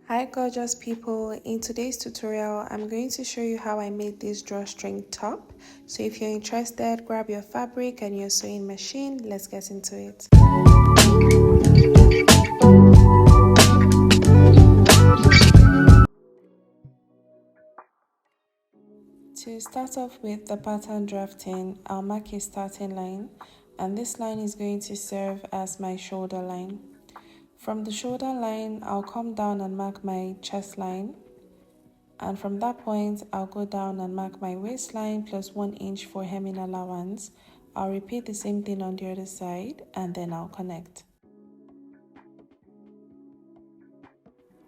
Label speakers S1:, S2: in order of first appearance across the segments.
S1: Hi gorgeous people, in today's tutorial I'm going to show you how I made this drawstring top. So if you're interested, grab your fabric and your sewing machine. Let's get into it. To start off with the pattern drafting, I'll mark a starting line, and this line is going to serve as my shoulder line. From the shoulder line, I'll come down and mark my chest line. And from that point, I'll go down and mark my waistline plus 1 inch for hemming allowance. I'll repeat the same thing on the other side and then I'll connect.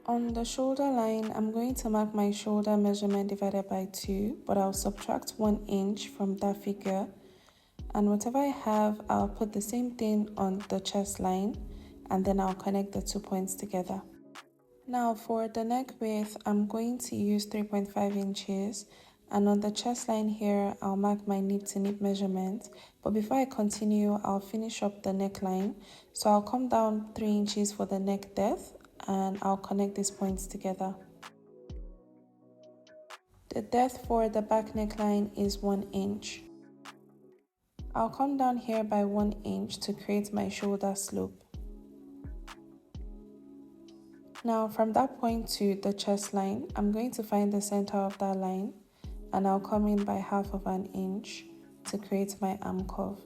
S1: On the shoulder line, I'm going to mark my shoulder measurement divided by 2, but I'll subtract 1 inch from that figure. And whatever I have, I'll put the same thing on the chest line and then I'll connect the 2 points together. Now for the neck width, I'm going to use 3.5 inches, and on the chest line here, I'll mark my nip to nip measurement. But before I continue, I'll finish up the neckline. So I'll come down 3 inches for the neck depth and I'll connect these points together. The depth for the back neckline is 1 inch. I'll come down here by 1 inch to create my shoulder slope. Now from that point to the chest line, I'm going to find the center of that line and I'll come in by 1/2 inch to create my arm curve.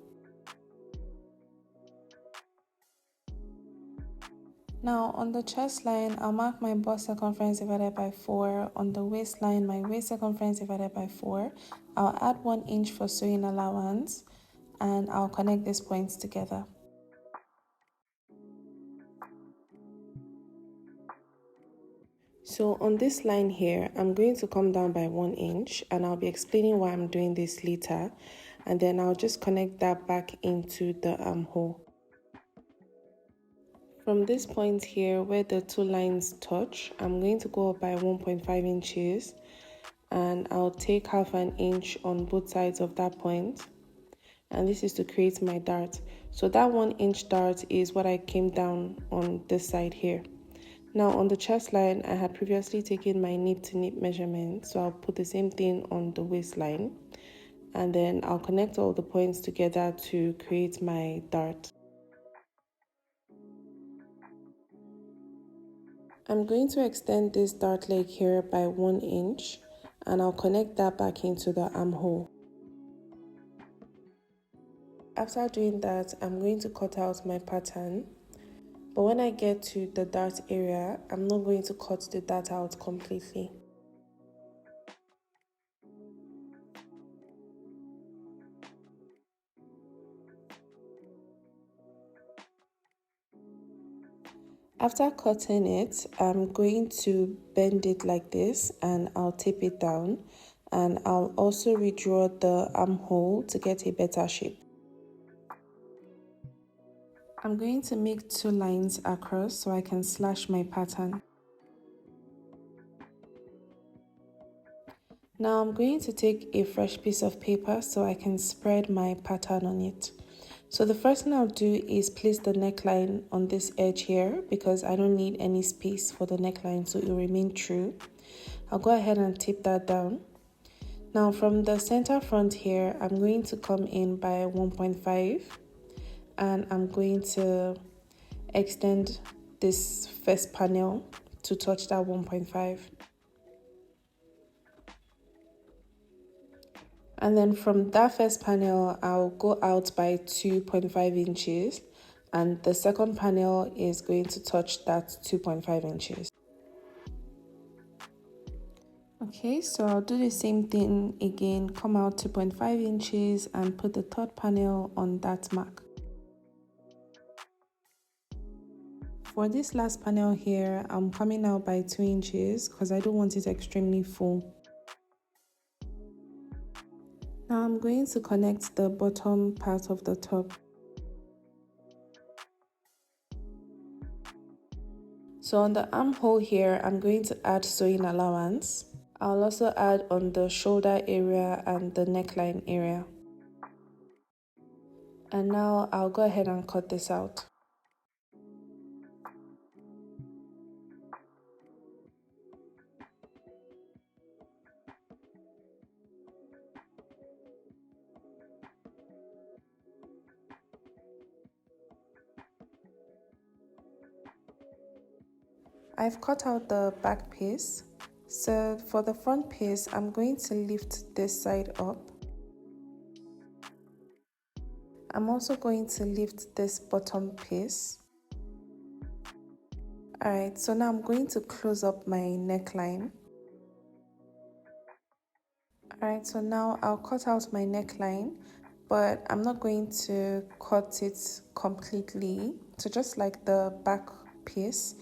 S1: Now on the chest line, I'll mark my bust circumference divided by 4. On the waistline, my waist circumference divided by 4. I'll add 1 inch for sewing allowance and I'll connect these points together. So on this line here, I'm going to come down by 1 inch and I'll be explaining why I'm doing this later, and then I'll just connect that back into the armhole. From this point here where the 2 lines touch, I'm going to go up by 1.5 inches and I'll take 1/2 inch on both sides of that point, and this is to create my dart. So that 1 inch dart is what I came down on this side here. Now on the chest line, I had previously taken my nip to nip measurement, so I'll put the same thing on the waistline and then I'll connect all the points together to create my dart. I'm going to extend this dart leg here by 1 inch and I'll connect that back into the armhole. After doing that, I'm going to cut out my pattern. But when I get to the dart area, I'm not going to cut the dart out completely. After cutting it, I'm going to bend it like this and I'll tape it down, and I'll also redraw the armhole to get a better shape. I'm going to make 2 lines across so I can slash my pattern. Now I'm going to take a fresh piece of paper so I can spread my pattern on it. So the first thing I'll do is place the neckline on this edge here because I don't need any space for the neckline, so it will remain true. I'll go ahead and tape that down. Now from the center front here, I'm going to come in by 1.5 and I'm going to extend this first panel to touch that 1.5. And then from that first panel, I'll go out by 2.5 inches and the second panel is going to touch that 2.5 inches. Okay, so I'll do the same thing again, come out 2.5 inches and put the third panel on that mark. For this last panel here, I'm coming out by 2 inches because I don't want it extremely full. Now I'm going to connect the bottom part of the top. So on the armhole here, I'm going to add sewing allowance. I'll also add on the shoulder area and the neckline area. And now I'll go ahead and cut this out. I've cut out the back piece. So for the front piece, I'm going to lift this side up. I'm also going to lift this bottom piece. Alright, so now I'm going to close up my neckline. Alright, so now I'll cut out my neckline, but I'm not going to cut it completely. So just like the back piece,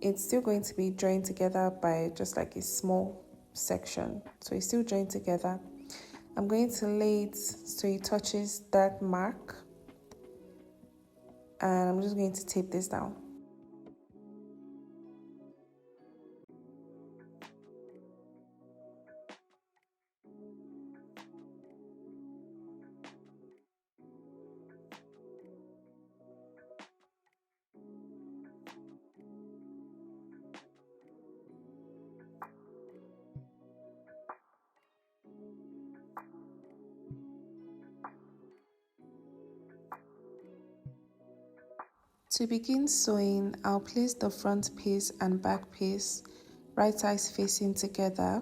S1: it's still going to be joined together by just like a small section. So it's still joined together. I'm going to lay it so it touches that mark, and I'm just going to tape this down. To begin sewing, I'll place the front piece and back piece right sides facing together.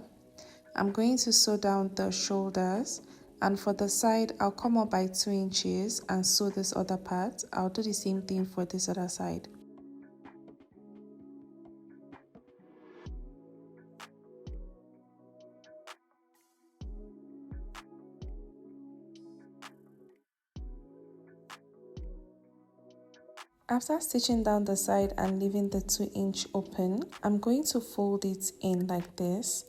S1: I'm going to sew down the shoulders, and for the side, I'll come up by 2 inches and sew this other part. I'll do the same thing for this other side. After stitching down the side and leaving the 2-inch open, I'm going to fold it in like this,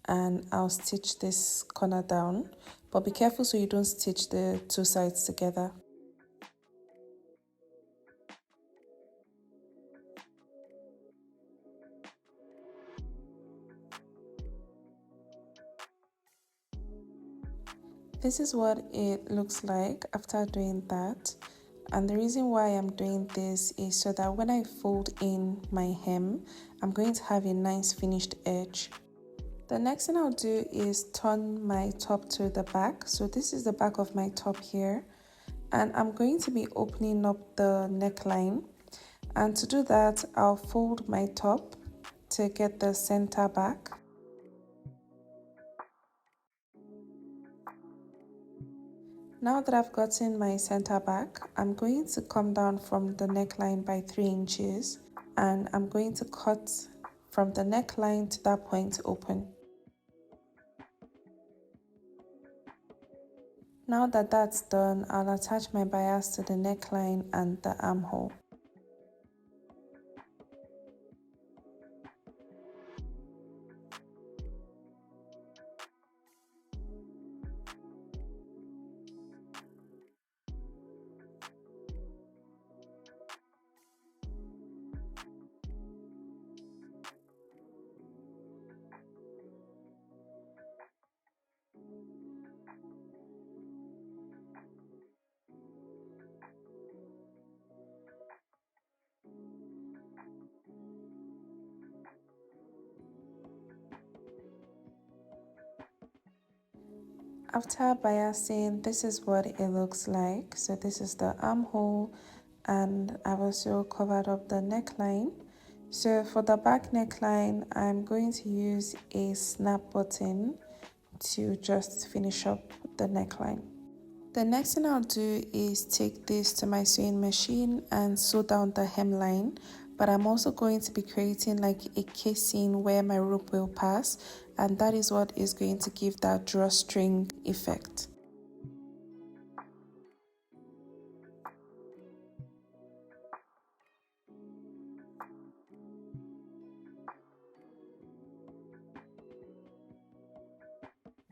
S1: and I'll stitch this corner down, but be careful so you don't stitch the 2 sides together. This is what it looks like after doing that. And the reason why I'm doing this is so that when I fold in my hem, I'm going to have a nice finished edge. The next thing I'll do is turn my top to the back. So this is the back of my top here. And I'm going to be opening up the neckline. And to do that, I'll fold my top to get the center back. Now that I've gotten my center back, I'm going to come down from the neckline by 3 inches, and I'm going to cut from the neckline to that point open. Now that that's done, I'll attach my bias to the neckline and the armhole. After biasing, this is what it looks like. So this is the armhole, and I've also covered up the neckline. So for the back neckline, I'm going to use a snap button to just finish up the neckline. The next thing I'll do is take this to my sewing machine and sew down the hemline, but I'm also going to be creating like a casing where my rope will pass, and that is what is going to give that drawstring effect.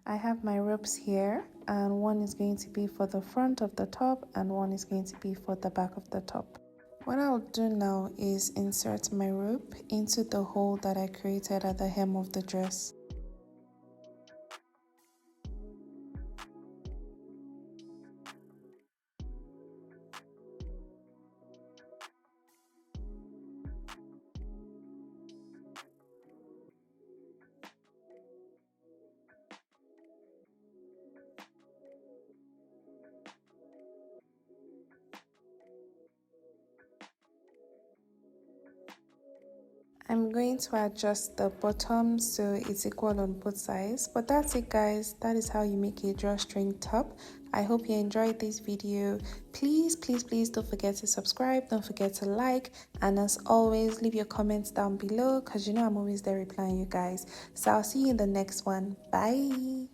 S1: I have my ropes here, and one is going to be for the front of the top and one is going to be for the back of the top. What I'll do now is insert my rope into the hole that I created at the hem of the dress. I'm going to adjust the bottom so it's equal on both sides. But that's it, guys. That is how you make a drawstring top. I hope you enjoyed this video. Please don't forget to subscribe, don't forget to like, and as always, leave your comments down below because you know I'm always there replying you guys. So I'll see you in the next one. Bye.